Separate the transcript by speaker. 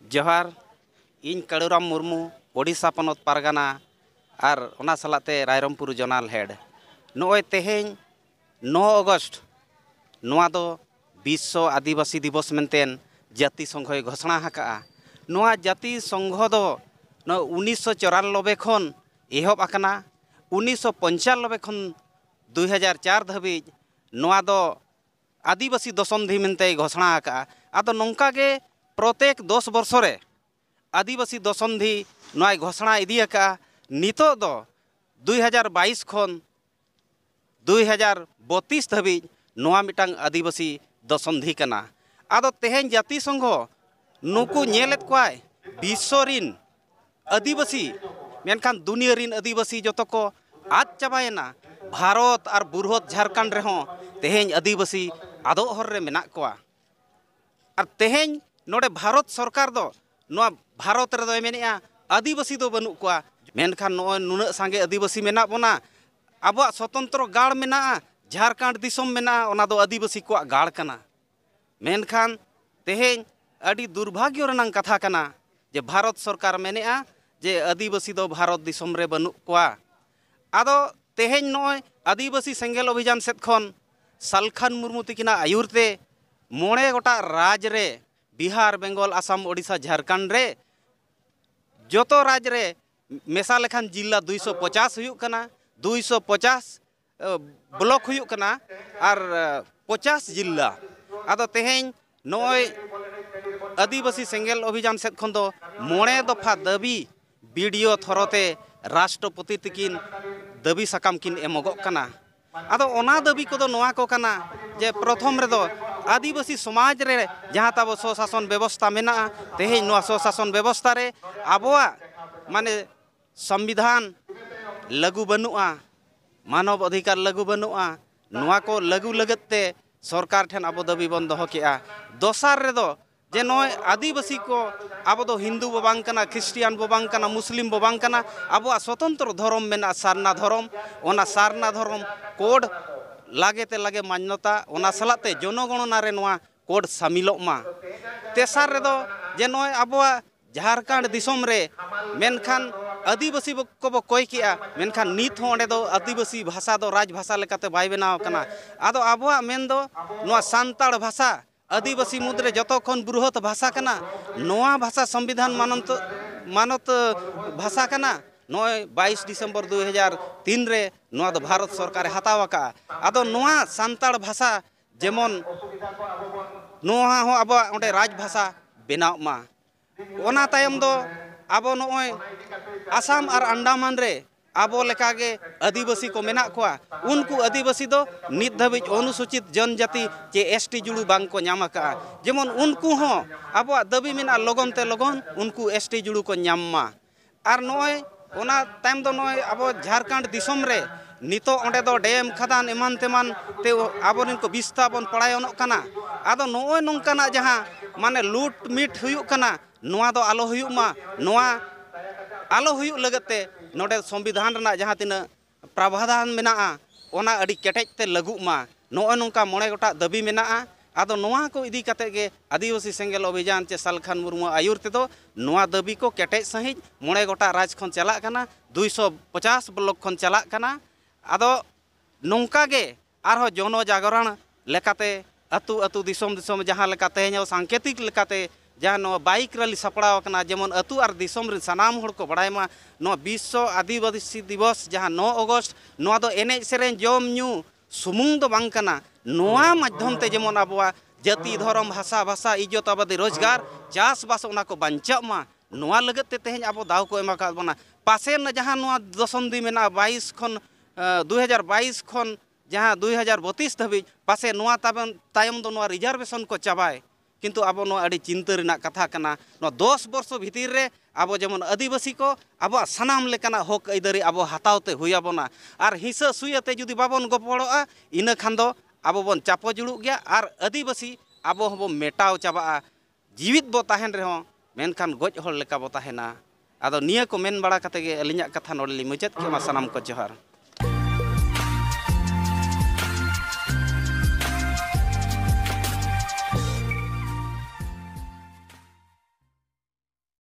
Speaker 1: जोहार इन कालूराम मुर्मू ओडिशा पनत पारगाना और ओना सलाते रायरमपुर जोनाल हेड नोय तेहें 9 अगस्ट नोआ दो विश्व आदिवासी दिवस मेंतेन जाति संघय घोषणा हका नोआ जाति संघ दो 1994 खन एहब आकना 1995 खन 2004 धाबी नोआ दो आदिवासी दशंधि मेंते घोषणा हका आदो नोंका गे प्रत्येक 10 वर्ष रे आदिवासी दशंधि नोआ घोषणा इदी हका नितो दो 2022 खन 2032 धाबी नोआ मिटांग आदिवासी दशंधि कना आदो तेहें जाति संघ नुकु नेलेत कोय विश्व रिन आदिवासी मेनखान दुनिया रिन आदिवासी जतो को आद चाबायना भारत और बुरहत झारखंड रेहों तेहें आदिवासी आदो हर रे मेना कोआ और तेहें नोडे भारत सरकार दो नोआ भारत रे दो मेनेआ आदिवासी दो बनु कोआ मेनखान नोय नुना सांगे आदिवासी मेना बोना आबो स्वतंत्र गाड़ मेना झारखंड दिसम मेना ओना दो आदिवासी को गाड़ कना मेनखान तेहें अड़ी दुर्भाग्य रनांग कथा कना जे भारत सरकार मेनेआ जे आदिवासी दो भारत दिसम रे बनु कोआ आदो तेहें नोय आदिवासी सेंगेल अभियान सेत खन सालखान मुर्मू तिकिना आयुरते 9 गोटा राज रे बिहार बेंगल आसाम ओडिशा झारखंड रे जोतो राज रे मेसा लेखान जिला 250 हुयुक कना 250 ब्लॉक हुयुक कना और 50 जिला आदो तेहें नोय आदिवासी सेंगेल अभियान सेत खन दो 9 दफा दाबी वीडियो थरोते राष्ट्रपति तकिन दाबी साकाम किन एमोगो कना आदो ओना दाबी को नोआ को कना जे प्रथम रे दो आदिवासी समाज रे जहाँ तब स्वशासन व्यवस्था मेना तेहें नोआ स्वशासन व्यवस्था रे आबोआ माने संविधान लागू बनुआ मानव अधिकार लागू बनुआ नोआ को लागू लगते सरकार ठेन आबो दाबी बन दोहो केआ दोसार रे दो जे नोय आदिवासी को आबो दो हिंदू बो बांग कना ख्रिस्टियान बो बांग कना मुस्लिम बो बांग कना आबो स्वतंत्र धर्म मेना सारना धर्म ओना सारना धर्म कोड लागे ते लागे मान्यता ओना सलाते जनगणना रे नोआ कोड शामिलोग मा तेसार रे दो जे नोय आबो झारखंड दिसम रे मेनखान आदिवासी को बो कोय किया मेनखान नित हो ओंडे दो आदिवासी भाषा दो राज भाषा लेकाते बाय बनाव कना आदो आबो मेन दो नोआ सांताड़ भाषा आदिवासी मुद्रे जतो खन बृहत भाषा कना नोआ भाषा संविधान मानत भाषा कना नोय 22 दिसंबर 2003 रे नोआ दो भारत सरकार हताव का आदो नोआ सांताड़ भाषा जेमन नोआ हो आबो ओंडे राज भाषा बेनाव मा ओना तायम दो आबो नोय आसाम और अंडमान रे आबो लेकागे आदिवासी को मेना कोआ उनको आदिवासी दो नित धाबी अनुसूचित जनजाति जे एसटी जुड़ू बांग को नाम का जेमन उनको हो आबो दाबी मेना लगन ते लगन उनको एसटी जुड़ू को नामा और नोय ओना टाइम दो नोय आबो झारखंड दिसम रे नितो ओंडे दो डैम खदान एमान तेमान ते आबो निन को बिस्ता बन पड़ायोन कना आदो नोय नोंकाना जहां माने लूट मिट हुयुक कना नोआ दो आलो हुयुक मा नोआ आलो हुयुक लगते नोडे संविधान रना जहां तिना प्रावधान मेना ओना अड़ी केटेज ते लगुक मा नोय नोंका 9 गोटा दाबी मेना आदो नोआ को इदी कते गे आदिवासी सेंगेल अभियान चे सालखान मुर्मू आयुर ते दो नोआ दाबी को केटेज सहित 9 गोटा राज खन चला कना 250 ब्लॉक खन चला कना आदो नोंका गे आरो जन जागरण लेकाते अतु अतु दिसम दिसम जहां लेका तेहें सांकेतिक लेकाते जहाँ नो बाइक रैली सपड़ाव कना जेमन अतु और दिसम रे सनाम हड़ को बड़ायमा नो विश्व आदिवासी दिवस जहाँ 9 अगस्ट नोआ दो एने सेरेन जम न्यू सुमुंग दो बांग कना नोआ माध्यम ते जेमन आबोआ जाति धर्म भाषा भाषा इज्जत आबादी रोजगार चास बास ओना को बांचा मा नोआ लगत ते तेहें आबो दाव को एमा का बना पासे न जहाँ नोआ दशंधि मेना 22 खन 2022 खन जहाँ 2032 धाबी पासे नोआ तायम दो नोआ रिजर्वेशन को चाबाय किंतु आबो नो अड़ी चिंता रेना कथा कना नो 10 वर्ष भीतर रे आबो जेमन आदिवासी को आबो सानाम लेकाना हक आइदारी आबो हातावते हुयाबोना और हिंसा सुयते जुदी बाबन गपड़ोआ इना खान दो आबो बन चापो जुड़ुक गया और आदिवासी आबो हबो मेटाव चाबा जीवित बो ताहेन रेहो मेनखान गज हर लेका बो ताहेना आदो निया को मेन बड़ा कते गे अलिᱧᱟᱜ कथा नोडे लि मुचाद के मा सानाम को जोहार।